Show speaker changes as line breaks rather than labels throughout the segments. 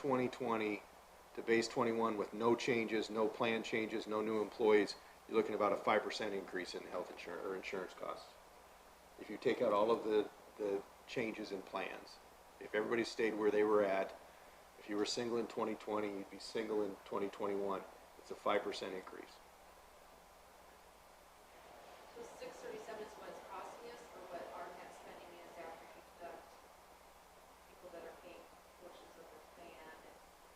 2020 to base 21 with no changes, no plan changes, no new employees, you're looking at about a 5% increase in health insurance or insurance costs. If you take out all of the changes in plans, if everybody stayed where they were at, if you were single in 2020, you'd be single in 2021. It's a 5% increase.
So 637 is what it's costing us, or what our net spending is after you deduct people that are paying portions of the plan and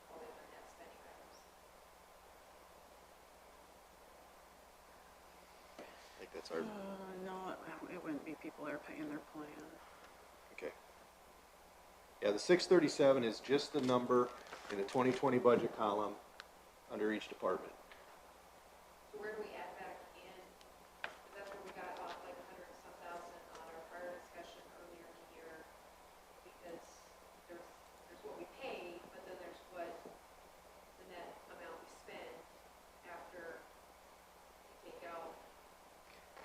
all the other net spending items.
I think that's our.
No, it wouldn't be people that are paying their plan.
Okay. Yeah, the 637 is just the number in the 2020 budget column under each department.
So where do we add back in? Because that's where we got off like 100 and some thousand on our prior discussion earlier in the year. Because there's what we pay, but then there's what the net amount we spend after we take out.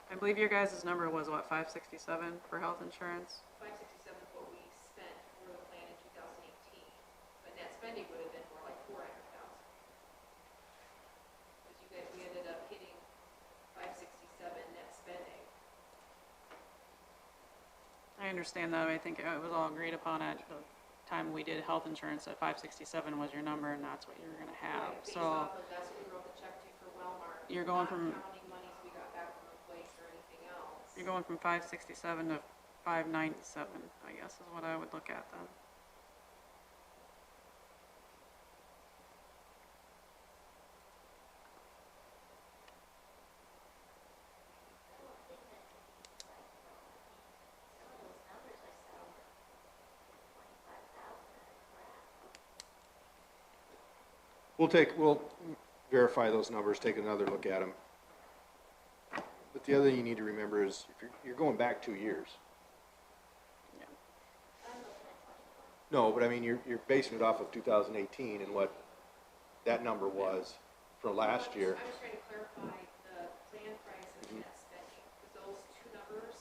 I believe your guys' number was what, 567 for health insurance?
567 is what we spent for the plan in 2018, but net spending would have been more like 400,000. Because you guys, we ended up hitting 567 net spending.
I understand that. I think it was all agreed upon at the time we did health insurance that 567 was your number and that's what you were going to have.
Right, based
So
off of, that's what we wrote the check to for Wellmark.
You're going
not
from-
counting monies we got back from employees or anything else.
you're going from 567 to 597, I guess is what I would look at then.
We'll verify those numbers, take another look at them. But the other thing you need to remember is if you're going back 2 years.
Yeah.
No, but I mean, you're basing it off of 2018 and what that number was for last year.
I'm just trying to clarify the plan price and the net spending, because those two numbers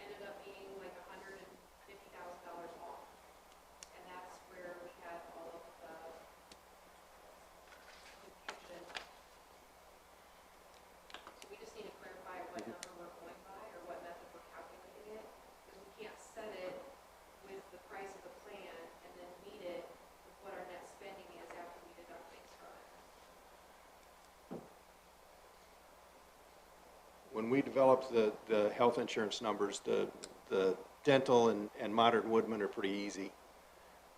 ended up being like $150,000 off. And that's where we had all of the confusion. So we just need to clarify what number we're going by, or what method we're calculating it, because we can't set it with the price of the plan and then meet it with what our net spending is after we deduct things from it.
When we developed the health insurance numbers, the dental and Modern Woodman are pretty easy.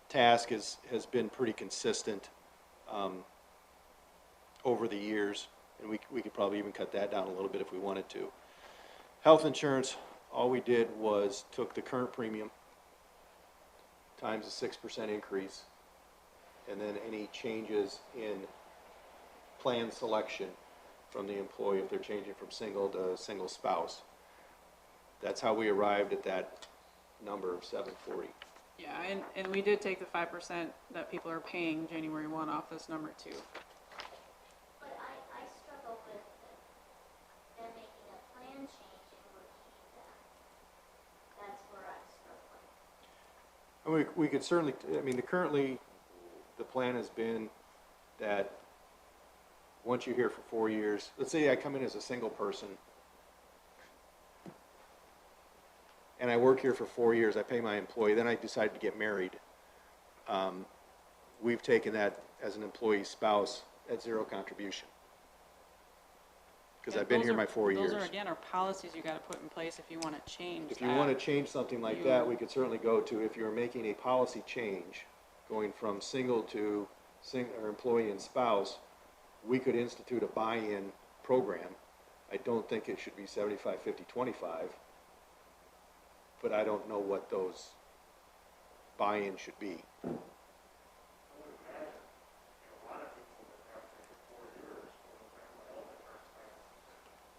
Task has been pretty consistent over the years, and we could probably even cut that down a little bit if we wanted to. Health insurance, all we did was took the current premium times a 6% increase, and then any changes in plan selection from the employee if they're changing from single to single spouse. That's how we arrived at that number of 740.
Yeah, and we did take the 5% that people are paying January 1 off this number too.
But I struggle with them making a plan change and we're keeping them. That's where I'm struggling.
And we could certainly, I mean, currently the plan has been that once you're here for 4 years, let's say I come in as a single person and I work here for 4 years, I pay my employee, then I decide to get married. We've taken that as an employee spouse at zero contribution. Because
Yeah,
I've been
those
here
are-
my 4 years.
Those are, again, are policies you gotta put in place if you wanna change
If you
that.
want to change something like that, we could certainly go to, if you're making a policy change, going from single to or employee and spouse, we could institute a buy-in program. I don't think it should be 75, 50, 25, but I don't know what those buy-in should be.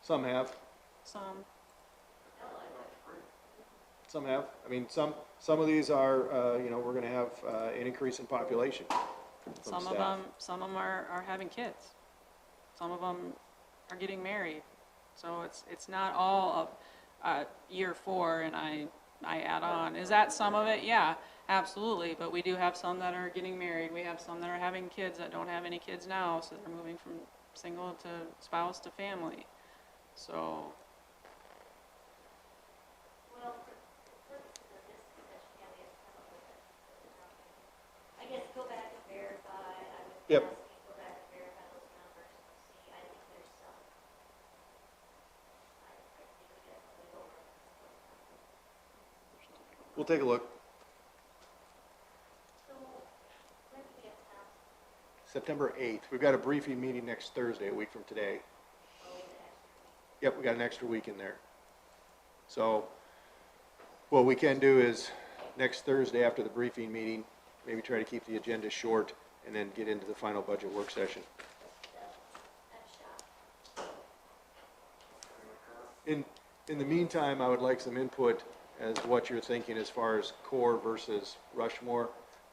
Some have. Some have. I mean, some of these are, you know, we're going to have an increase in population from staff.
Some of them are having kids. Some of them are getting married. So it's not all of year 4 and I add on. Is that some of it? Yeah. Absolutely, but we do have some that are getting married, we have some that are having kids that don't have any kids now, so they're moving from single to spouse to family. So,
Well, for purposes of this discussion, yeah, we have to come up with a, I guess, go back and verify, I would
Yep.
ask you to go back and verify those numbers and see, I think there's some. I think we definitely go over those numbers.
We'll take a look.
So, when do we have time?
September 8th. We've got a briefing meeting next Thursday, a week from today.
Oh, the extra.
Yep, we got an extra week in there. So what we can do is next Thursday after the briefing meeting, maybe try to keep the agenda short and then get into the final budget work session.
That shot.
In the meantime, I would like some input as to what you're thinking as far as core versus Rushmore.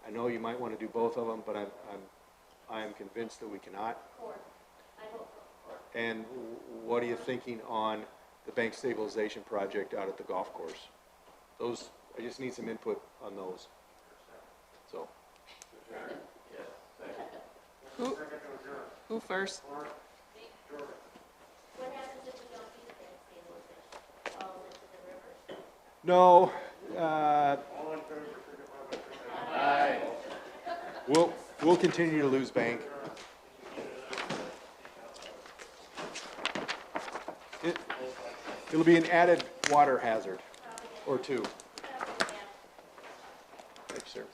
I know you might want to do both of them, but I am convinced that we cannot.
Core. I vote for core.
And what are you thinking on the bank stabilization project out at the golf course? Those, I just need some input on those. So,
who first?
What happens if we don't do the bank stabilization? Falls into the river?
no, we'll continue to lose bank. It'll be an added water hazard or two. Thank you, sir.